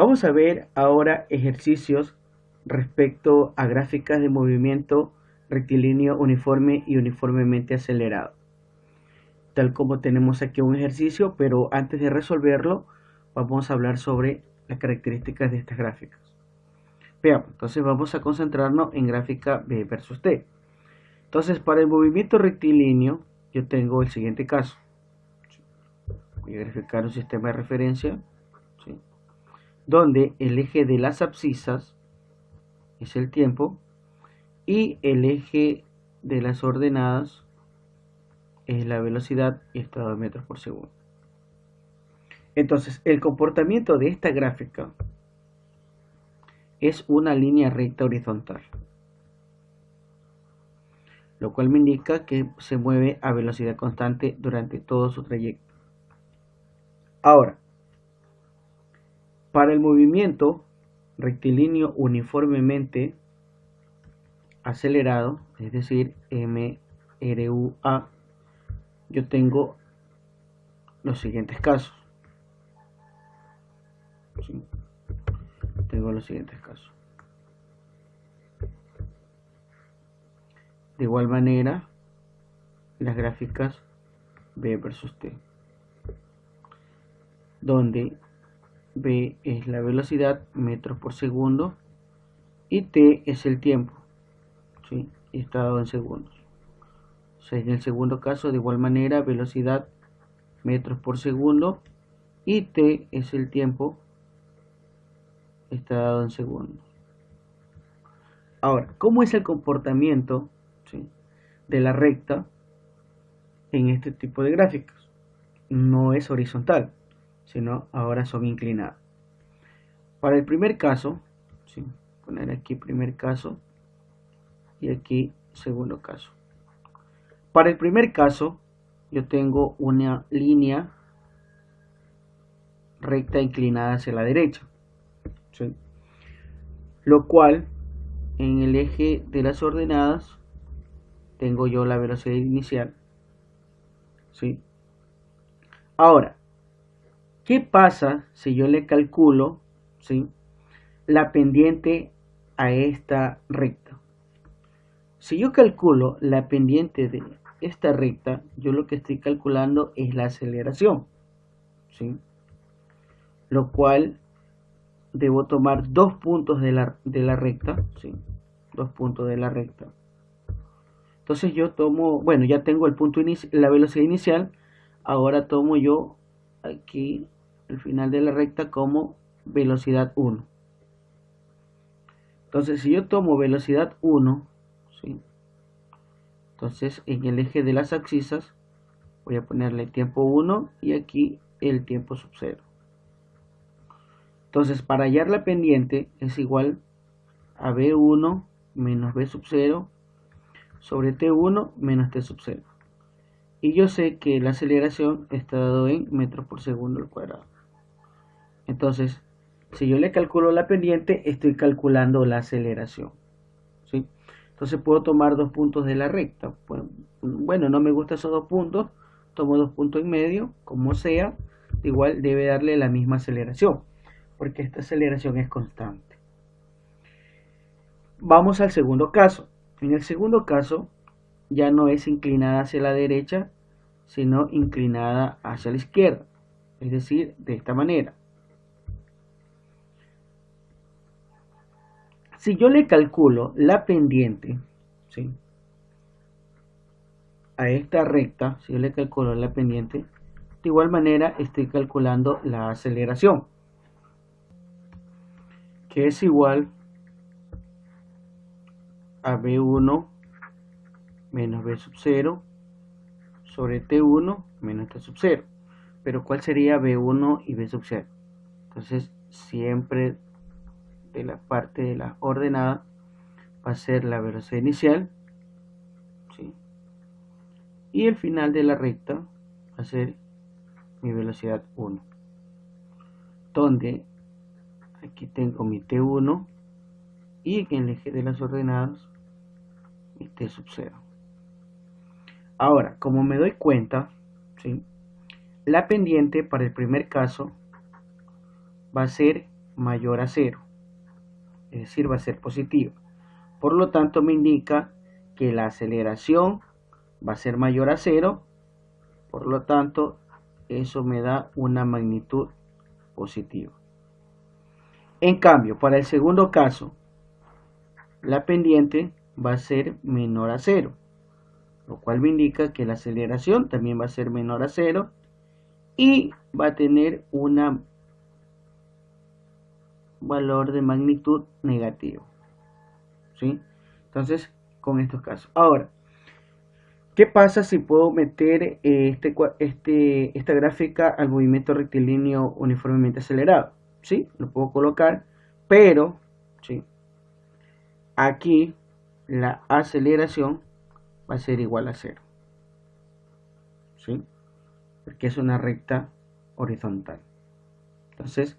Vamos a ver ahora ejercicios respecto a gráficas de movimiento rectilíneo uniforme y uniformemente acelerado. Tal como tenemos aquí un ejercicio, pero antes de resolverlo, vamos a hablar sobre las características de estas gráficas. Veamos, entonces vamos a concentrarnos en gráfica B versus T. Entonces, para el movimiento rectilíneo, yo tengo el siguiente caso. Voy a graficar un sistema de referencia, ¿sí?, donde el eje de las abscisas es el tiempo y el eje de las ordenadas es la velocidad y estado de metros por segundo. Entonces, el comportamiento de esta gráfica es una línea recta horizontal, lo cual me indica que se mueve a velocidad constante durante todo su trayecto. Ahora, para el movimiento rectilíneo uniformemente acelerado, es decir, MRUA, yo tengo los siguientes casos. ¿Sí? Tengo los siguientes casos. De igual manera, las gráficas B versus T, donde B es la velocidad, metros por segundo, y T es el tiempo, ¿sí?, y está dado en segundos. O sea, en el segundo caso, de igual manera, velocidad, metros por segundo, y T es el tiempo, está dado en segundos. Ahora, ¿cómo es el comportamiento, ¿sí?, de la recta en este tipo de gráficas? No es horizontal, sino ahora son inclinadas. Para el primer caso, ¿sí?, poner aquí primer caso y aquí segundo caso. Para el primer caso, yo tengo una línea recta inclinada hacia la derecha, ¿sí?, lo cual en el eje de las ordenadas tengo yo la velocidad inicial, ¿sí? Ahora, ¿qué pasa si yo le calculo, ¿sí?, la pendiente a esta recta? Si yo calculo la pendiente de esta recta, yo lo que estoy calculando es la aceleración, ¿sí?, lo cual debo tomar dos puntos de la recta, ¿sí?, dos puntos de la recta. Entonces yo tomo, bueno, ya tengo el punto la velocidad inicial, ahora tomo yo aquí el final de la recta como velocidad 1. Entonces, si yo tomo velocidad 1, ¿sí?, entonces en el eje de las abscisas voy a ponerle tiempo 1 y aquí el tiempo sub 0. Entonces, para hallar la pendiente es igual a B1 menos B sub 0 sobre T1 menos T sub 0. Y yo sé que la aceleración está dado en metros por segundo al cuadrado. Entonces, si yo le calculo la pendiente, estoy calculando la aceleración, ¿sí? Entonces puedo tomar dos puntos de la recta. Bueno, no me gustan esos dos puntos, tomo dos puntos en medio, como sea, igual debe darle la misma aceleración, porque esta aceleración es constante. Vamos al segundo caso. En el segundo caso, ya no es inclinada hacia la derecha, sino inclinada hacia la izquierda, es decir, de esta manera. Si yo le calculo la pendiente, ¿sí?, a esta recta, si yo le calculo la pendiente, de igual manera estoy calculando la aceleración, que es igual a B1 menos B sub 0 sobre T1 menos T sub 0. Pero ¿cuál sería B1 y B sub 0? Entonces, siempre de la parte de la ordenada va a ser la velocidad inicial, ¿sí?, y el final de la recta va a ser mi velocidad 1, donde aquí tengo mi T1 y en el eje de las ordenadas mi T sub 0. Ahora, como me doy cuenta, ¿sí?, la pendiente para el primer caso va a ser mayor a 0, es decir, va a ser positiva. Por lo tanto, me indica que la aceleración va a ser mayor a 0, por lo tanto, eso me da una magnitud positiva. En cambio, para el segundo caso, la pendiente va a ser menor a 0, lo cual me indica que la aceleración también va a ser menor a 0 y va a tener un valor de magnitud negativo, ¿sí? Entonces, con estos casos. Ahora, ¿qué pasa si puedo meter esta gráfica al movimiento rectilíneo uniformemente acelerado? ¿Sí? Lo puedo colocar, pero ¿sí? Aquí la aceleración va a ser igual a 0, ¿sí? Porque es una recta horizontal. Entonces,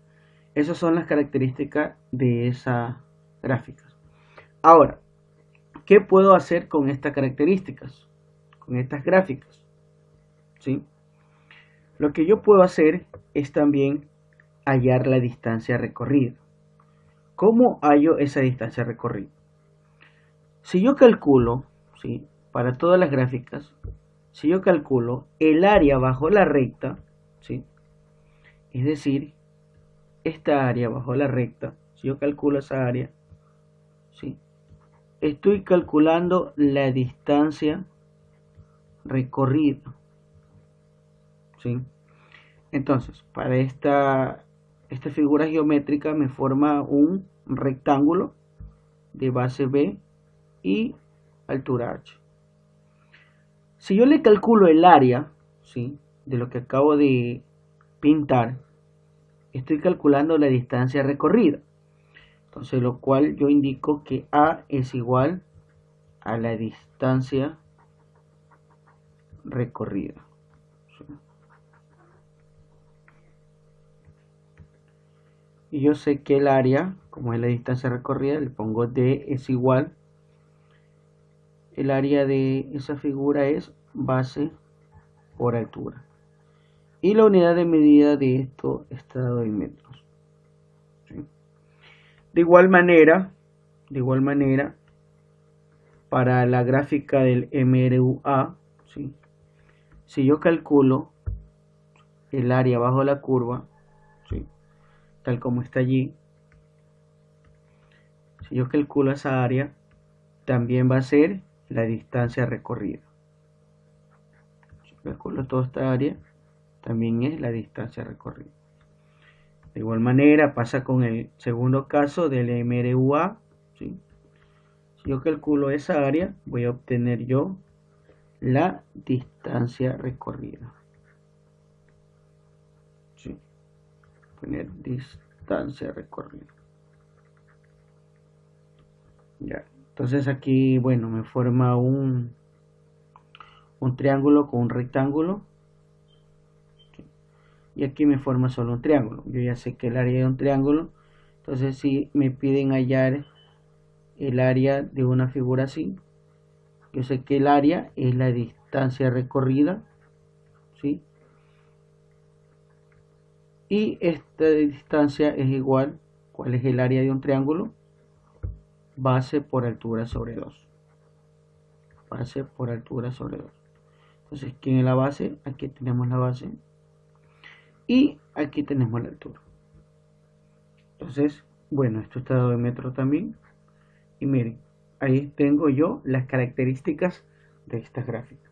esas son las características de esas gráficas. Ahora, ¿qué puedo hacer con estas características? Con estas gráficas, ¿sí? Lo que yo puedo hacer es también hallar la distancia recorrida. ¿Cómo hallo esa distancia recorrida? Si yo calculo, ¿sí? Para todas las gráficas, si yo calculo el área bajo la recta, ¿sí? Es decir, esta área bajo la recta, si yo calculo esa área, ¿sí? Estoy calculando la distancia recorrida, ¿sí? Entonces, para esta figura geométrica me forma un rectángulo de base B y altura H. Si yo le calculo el área, ¿sí? De lo que acabo de pintar, estoy calculando la distancia recorrida. Entonces, lo cual yo indico que A es igual a la distancia recorrida. ¿Sí? Y yo sé que el área, como es la distancia recorrida, le pongo D es igual. El área de esa figura es base por altura. Y la unidad de medida de esto está dado en metros. ¿Sí? De igual manera, para la gráfica del MRUA, ¿sí? Si yo calculo el área bajo la curva, ¿sí? Tal como está allí, si yo calculo esa área, también va a ser la distancia recorrida. Si calculo toda esta área, también es la distancia recorrida. De igual manera pasa con el segundo caso del MRUA, ¿sí? Si yo calculo esa área, voy a obtener yo la distancia recorrida. ¿Sí? Poner distancia recorrida. Ya. Entonces aquí, bueno, me forma un triángulo con un rectángulo. ¿Sí? Y aquí me forma solo un triángulo. Yo ya sé que el área de un triángulo. Entonces si me piden hallar el área de una figura así, yo sé que el área es la distancia recorrida, ¿sí? Y esta distancia es igual, ¿cuál es el área de un triángulo? Base por altura sobre 2. Base por altura sobre 2. Entonces, ¿quién es la base? Aquí tenemos la base. Y aquí tenemos la altura. Entonces, bueno, esto está dado en metros también. Y miren, ahí tengo yo las características de estas gráficas.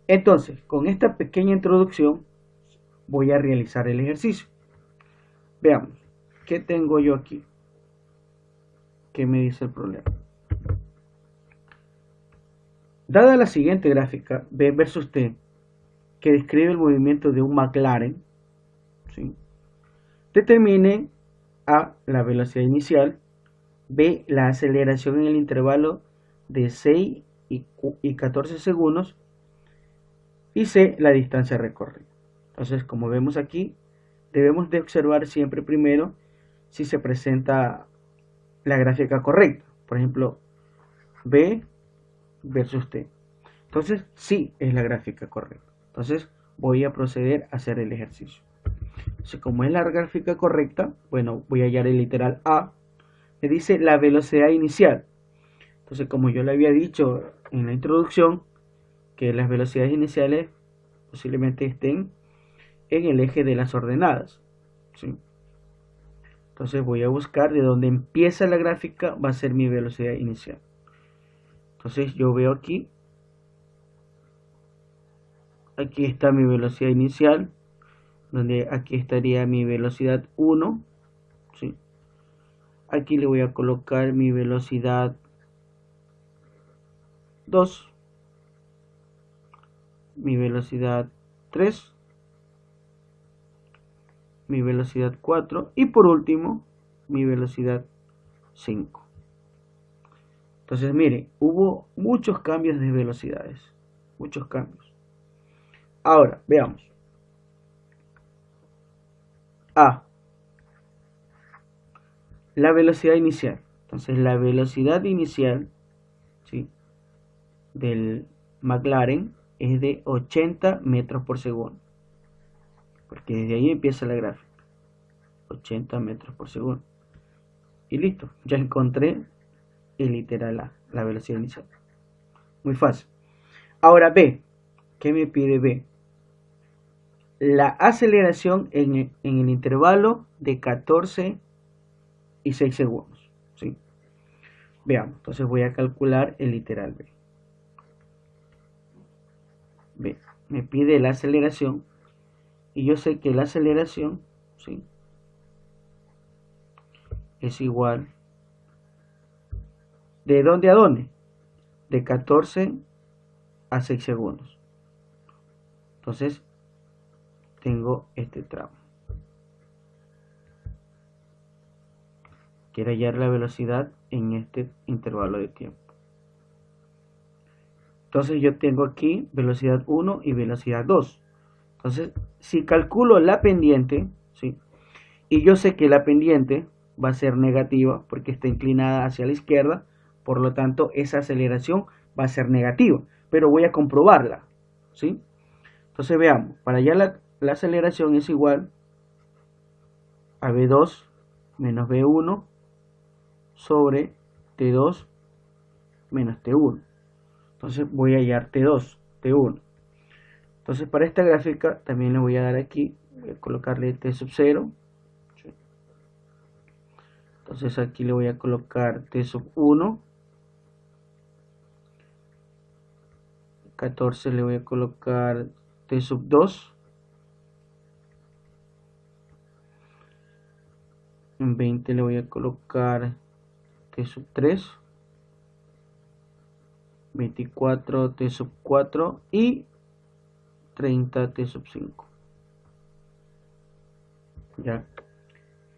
Entonces, con esta pequeña introducción, voy a realizar el ejercicio. Veamos, ¿qué tengo yo aquí? ¿Qué me dice el problema? Dada la siguiente gráfica, B versus T, que describe el movimiento de un McLaren, ¿sí? Determine A, la velocidad inicial, B, la aceleración en el intervalo de 6 y 14 segundos, y C, la distancia recorrida. Entonces, como vemos aquí, debemos de observar siempre primero si se presenta la gráfica correcta. Por ejemplo, B versus T. Entonces, sí es la gráfica correcta. Entonces, voy a proceder a hacer el ejercicio. Entonces, como es la gráfica correcta, bueno, voy a hallar el literal A. Me dice la velocidad inicial. Entonces, como yo le había dicho en la introducción, que las velocidades iniciales posiblemente estén en el eje de las ordenadas, ¿sí? Entonces voy a buscar de donde empieza la gráfica, va a ser mi velocidad inicial. Entonces yo veo aquí está mi velocidad inicial, donde aquí estaría mi velocidad 1, ¿sí? Aquí le voy a colocar mi velocidad 2, mi velocidad 3, mi velocidad 4 y por último mi velocidad 5. Entonces mire, hubo muchos cambios de velocidades, muchos cambios. Ahora, veamos. A, la velocidad inicial. Entonces la velocidad inicial, ¿sí?, del McLaren es de 80 metros por segundo. Porque desde ahí empieza la gráfica. 80 metros por segundo. Y listo, ya encontré el literal A, la velocidad inicial. Muy fácil. Ahora B, ¿qué me pide B? La aceleración en el intervalo de 14 y 6 segundos, ¿sí? Veamos, entonces voy a calcular el literal B. B, me pide la aceleración y yo sé que la aceleración, ¿sí?, es igual, ¿de dónde a dónde? De 14 a 6 segundos. Entonces tengo este tramo. Quiero hallar la velocidad en este intervalo de tiempo. Entonces yo tengo aquí velocidad 1 y velocidad 2. Entonces, si calculo la pendiente, ¿sí?, y yo sé que la pendiente va a ser negativa porque está inclinada hacia la izquierda, por lo tanto esa aceleración va a ser negativa, pero voy a comprobarla, ¿sí? Entonces veamos, para allá la aceleración es igual a V2 menos V1 sobre T2 menos T1. Entonces voy a hallar T2, T1. Entonces para esta gráfica también le voy a dar aquí, voy a colocarle T sub 0. ¿Sí? Entonces aquí le voy a colocar T sub 1. 14 le voy a colocar T sub 2. En 20 le voy a colocar T sub 3. 24 T sub 4 y 30 T sub 5. Ya.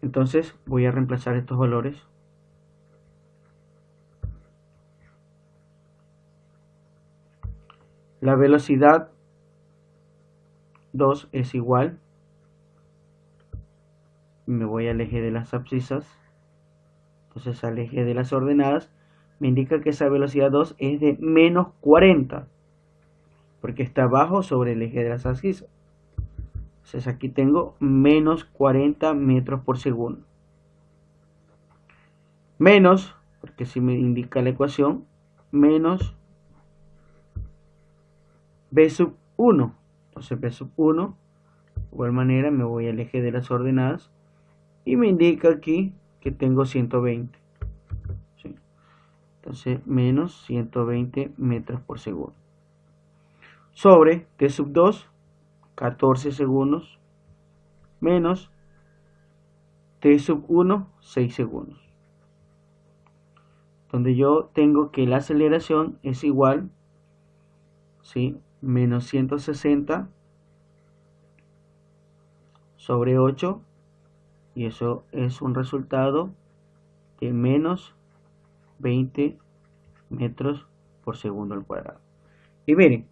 Entonces voy a reemplazar estos valores. La velocidad 2 es igual. Me voy al eje de las abscisas. Entonces al eje de las ordenadas me indica que esa velocidad 2 es de menos 40. Porque está abajo sobre el eje de las abscisas. Entonces aquí tengo menos 40 metros por segundo. Menos, porque si me indica la ecuación, menos B sub 1. Entonces B sub 1, de igual manera me voy al eje de las ordenadas y me indica aquí que tengo 120. ¿Sí? Entonces menos 120 metros por segundo. Sobre T sub 2, 14 segundos, menos T sub 1, 6 segundos. Donde yo tengo que la aceleración es igual, ¿sí?, menos 160 sobre 8, y eso es un resultado de menos 20 metros por segundo al cuadrado. Y miren,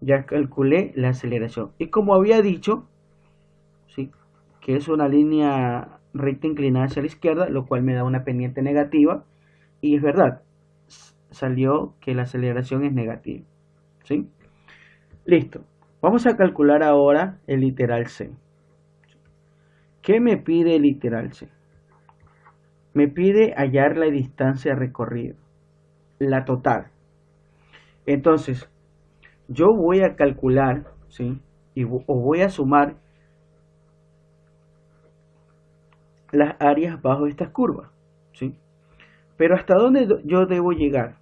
ya calculé la aceleración. Y como había dicho, ¿sí?, que es una línea recta inclinada hacia la izquierda, lo cual me da una pendiente negativa. Y es verdad, salió que la aceleración es negativa. ¿Sí? Listo. Vamos a calcular ahora el literal C. ¿Qué me pide el iteral C? Me pide hallar la distancia recorrida, la total. Entonces, yo voy a calcular, ¿sí? O voy a sumar las áreas bajo estas curvas, ¿sí? Pero ¿hasta dónde yo debo llegar?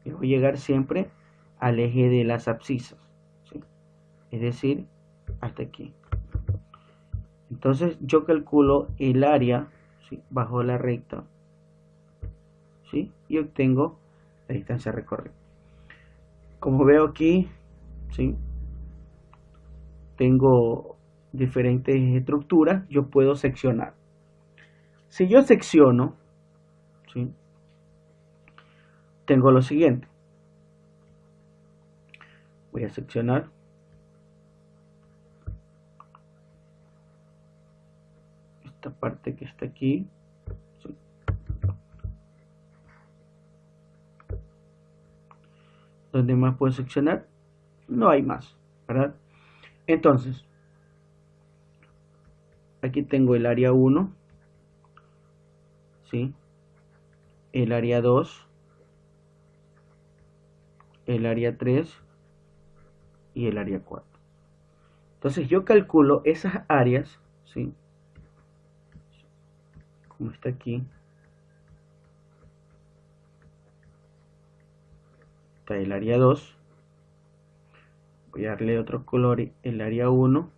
Debo llegar siempre al eje de las abscisas, ¿sí? Es decir, hasta aquí. Entonces yo calculo el área, ¿sí?, bajo la recta, ¿sí?, y obtengo la distancia recorrida. Como veo aquí, ¿sí?, tengo diferentes estructuras, yo puedo seccionar. Si yo secciono, ¿sí?, tengo lo siguiente. Voy a seccionar. Esta parte que está aquí, ¿sí?, ¿dónde más puedo seccionar? No hay más, ¿verdad? Entonces, aquí tengo el área 1, ¿sí?, el área 2, el área 3 y el área 4. Entonces yo calculo esas áreas, ¿sí?, como está aquí. Está el área 2. Voy a darle otro color, el área 1,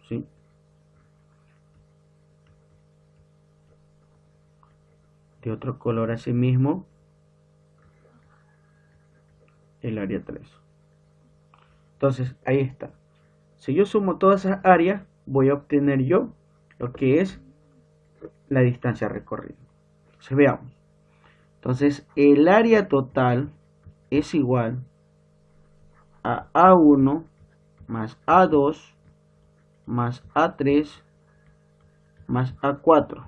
¿sí?, de otro color así mismo, el área 3. Entonces ahí está. Si yo sumo todas esas áreas, voy a obtener yo lo que es la distancia recorrida. Entonces veamos. Entonces el área total es igual a A1 más A2 más A3 más A4.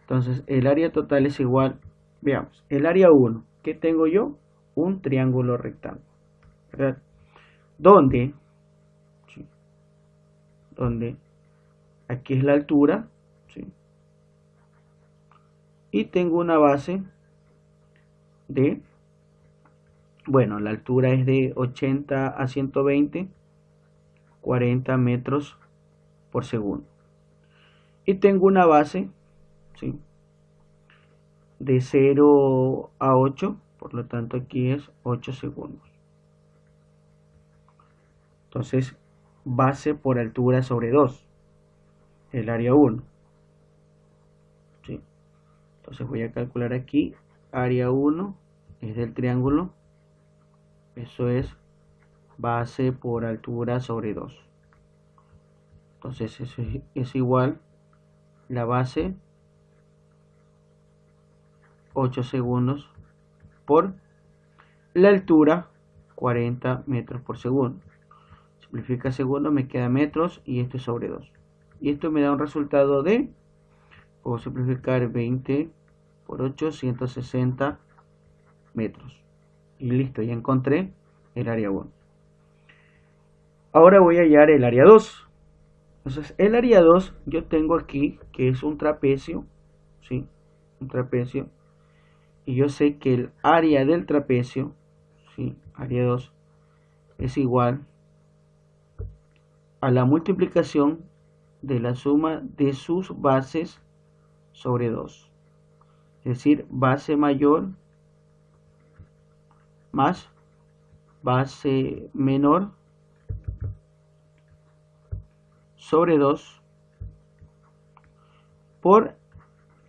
Entonces el área total es igual, veamos, el área 1, ¿qué tengo yo? Un triángulo rectángulo, ¿verdad? Donde, ¿sí?, donde aquí es la altura, ¿sí?, y tengo una base de, bueno, la altura es de 80 a 120, 40 metros por segundo. Y tengo una base, ¿sí?, de 0 a 8, por lo tanto aquí es 8 segundos. Entonces, base por altura sobre 2, el área 1. ¿Sí? Entonces voy a calcular aquí, área 1 es del triángulo, eso es base por altura sobre 2. Entonces eso es igual, la base, 8 segundos, por la altura, 40 metros por segundo. Simplifica segundo, me queda metros y esto es sobre 2. Y esto me da un resultado de, puedo simplificar 20 por 8, 160 metros. Y listo, ya encontré el área 1. Ahora voy a hallar el área 2. Entonces, el área 2 yo tengo aquí que es un trapecio, ¿sí?, un trapecio. Y yo sé que el área del trapecio, ¿sí?, área 2, es igual a la multiplicación de la suma de sus bases sobre 2. Es decir, base mayor más base menor sobre 2 por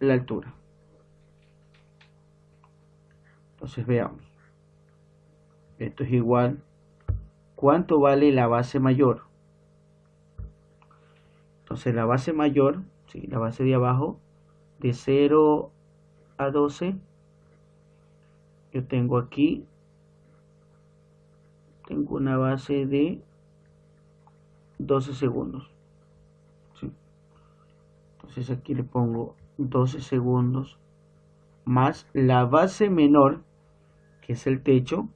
la altura. Entonces veamos. Esto es igual. ¿Cuánto vale la base mayor? Entonces la base mayor, ¿sí?, la base de abajo, de 0 a 12, yo tengo aquí, tengo una base de 12 segundos, ¿sí? Entonces aquí le pongo 12 segundos más la base menor, que es el techo,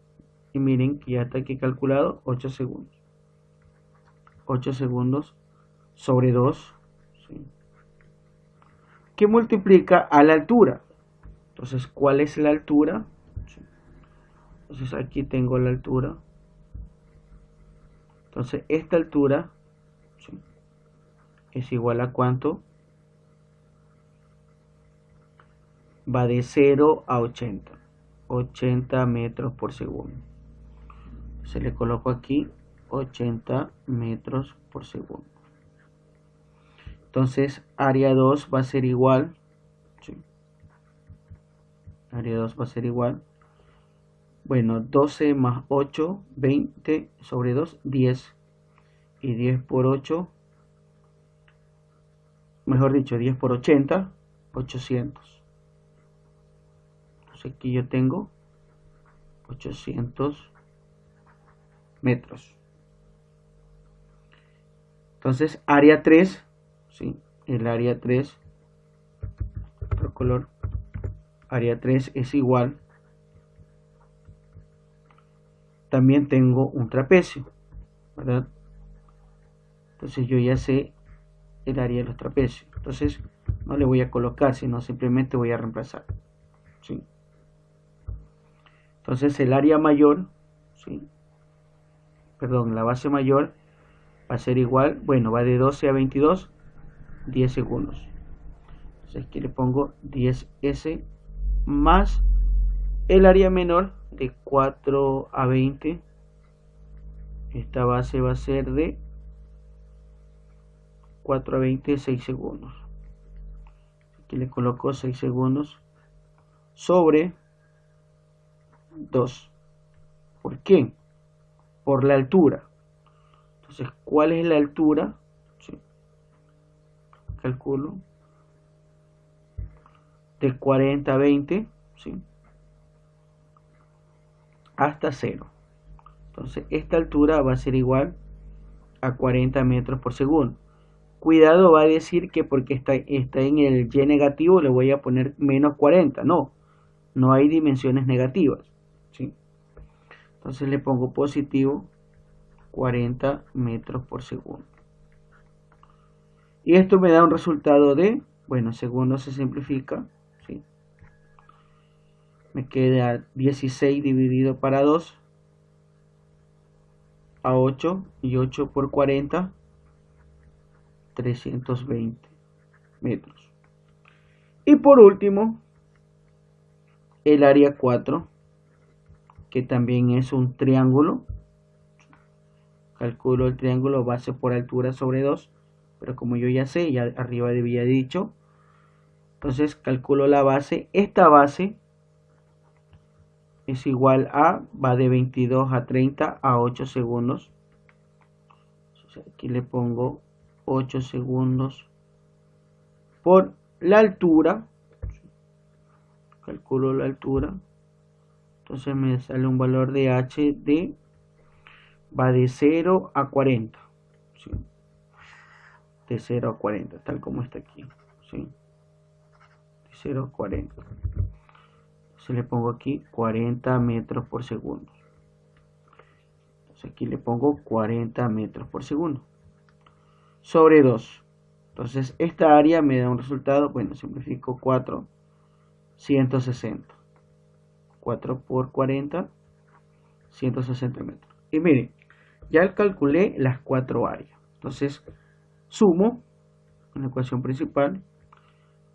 y miren que ya está aquí calculado 8 segundos. 8 segundos sobre 2, ¿sí? Que multiplica a la altura. Entonces, ¿cuál es la altura? Entonces, aquí tengo la altura. Entonces, esta altura, ¿sí?, es igual a ¿cuánto? Va de 0 a 80. 80 metros por segundo. Se le coloco aquí 80 metros por segundo. Entonces, área 2 va a ser igual, ¿sí?, área 2 va a ser igual, bueno, 12 más 8, 20 sobre 2, 10. Y 10 por 8, mejor dicho, 10 por 80, 800. Entonces aquí yo tengo 800 metros. Entonces, área 3, ¿sí?, el área 3, otro color, área 3 es igual, también tengo un trapecio, ¿verdad? Entonces yo ya sé el área de los trapecios. Entonces no le voy a colocar, sino simplemente voy a reemplazar, ¿sí? Entonces el área mayor, ¿sí?, perdón, la base mayor va a ser igual, bueno, va de 12 a 22, 10 segundos. Entonces aquí le pongo 10S más el área menor de 4 a 20. Esta base va a ser de 4 a 20, 6 segundos. Aquí le coloco 6 segundos sobre 2. ¿Por qué? Por la altura. Entonces, ¿cuál es la altura? Sí. Calculo de 40 a 20, ¿sí?, hasta 0. Entonces, esta altura va a ser igual a 40 metros por segundo. Cuidado, va a decir que porque está en el y negativo le voy a poner menos 40. No hay dimensiones negativas, ¿sí? Entonces le pongo positivo 40 metros por segundo. Y esto me da un resultado de, bueno, segundo se simplifica, ¿sí?, me queda 16 dividido para 2 a 8, y 8 por 40, 320 metros. Y por último, el área 4, que también es un triángulo. Calculo el triángulo base por altura sobre 2, pero como yo ya sé, ya arriba había dicho, entonces calculo la base. Esta base es igual a, va de 22 a 30 a 8 segundos. Entonces aquí le pongo 8 segundos por la altura. Calculo la altura. Entonces me sale un valor de H de, va de 0 a 40. ¿Sí? De 0 a 40, tal como está aquí. ¿Sí? De 0 a 40. Entonces le pongo aquí 40 metros por segundo. Entonces aquí le pongo 40 metros por segundo. Sobre 2. Entonces esta área me da un resultado, bueno, simplifico 4, 160. 4 por 40, 160 metros. Y miren, ya calculé las 4 áreas. Entonces sumo en la ecuación principal: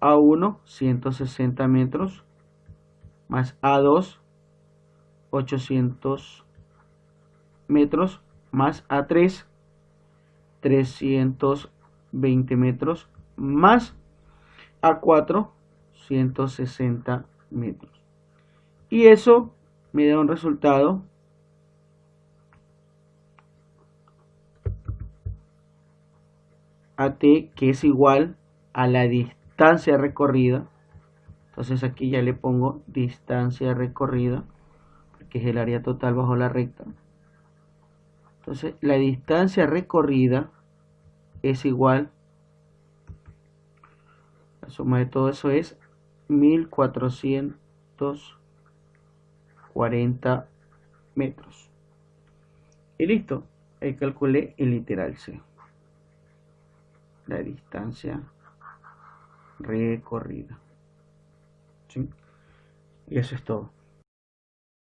A1, 160 metros, más A2, 800 metros, más A3, 320 metros, más A4, 160 metros. Y eso me da un resultado AT, que es igual a la distancia recorrida. Entonces aquí ya le pongo distancia recorrida, que es el área total bajo la recta. Entonces la distancia recorrida es igual, la suma de todo eso es 1440 metros. Y listo. Ahí calculé el literal C, la distancia recorrida. ¿Sí? Y eso es todo.